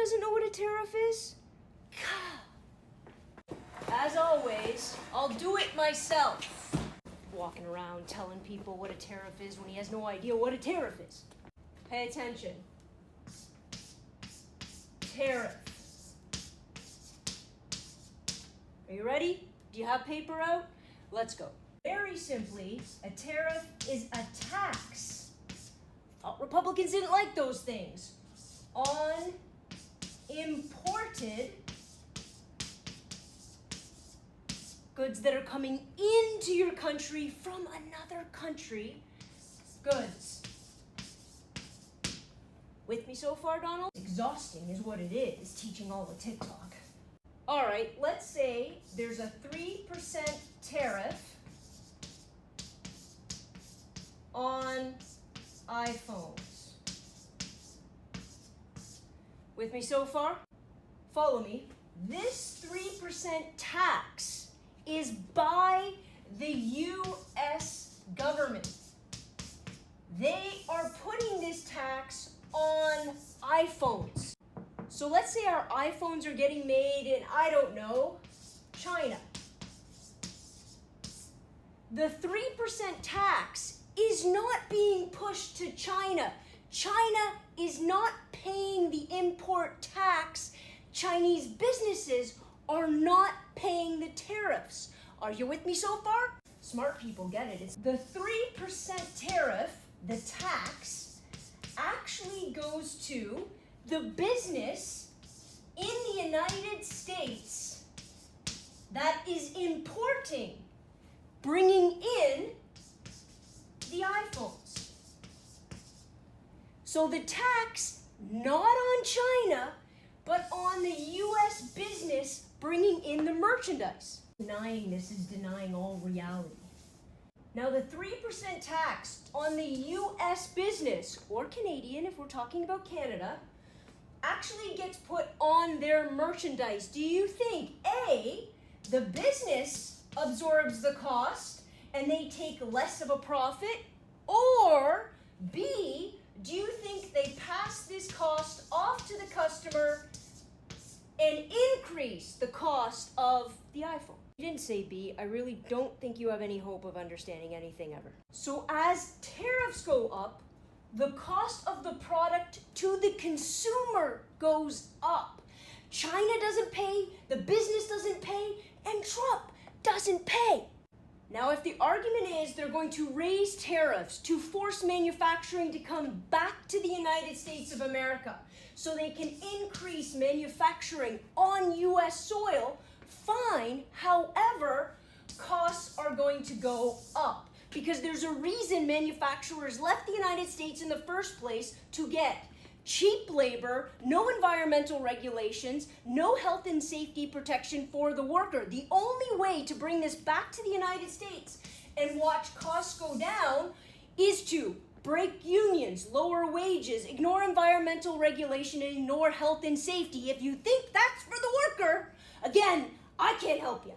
doesn't know what a tariff is? As always, I'll do it myself. Walking around telling people what a tariff is when he has no idea what a tariff is. Pay attention. Tariff. Are you ready? Do you have paper out? Let's go. Very simply, a tariff is a tax. Thought Republicans didn't like those things. On imported goods that are coming into your country from another country. Goods. With me so far, Donald? Exhausting is what it is, teaching all the TikTok. All right, let's say there's a 3% tariff on iPhones. With me so far? Follow me. This 3% tax is by the US government. They are putting this tax on iPhones. So let's say our iPhones are getting made in, I don't know, China. The 3% tax is not being pushed to China. China is not paying the import tax. Chinese businesses are not paying the tariffs. Are you with me so far? Smart people get it. It's the 3% tariff, the tax, actually goes to the business in the United States that is importing, bringing in the iPhones. So the tax, not on China, but on the US business bringing in the merchandise. Denying this is denying all reality. Now the 3% tax on the US business, or Canadian if we're talking about Canada, actually gets put on their merchandise. Do you think, A, the business absorbs the cost and they take less of a profit? Or B, do you think they pass this cost off to the customer and increase the cost of the iPhone? You didn't say B. I really don't think you have any hope of understanding anything ever. So as tariffs go up, the cost of the product to the consumer goes up. China doesn't pay, the business doesn't pay, and Trump doesn't pay. Now, if the argument is they're going to raise tariffs to force manufacturing to come back to the United States of America so they can increase manufacturing on US soil, fine. However, costs are going to go up because there's a reason manufacturers left the United States in the first place, to get cheap labor, no environmental regulations, no health and safety protection for the worker. The only way to bring this back to the United States and watch costs go down is to break unions, lower wages, ignore environmental regulation, and ignore health and safety. If you think that's for the worker, again, I can't help you.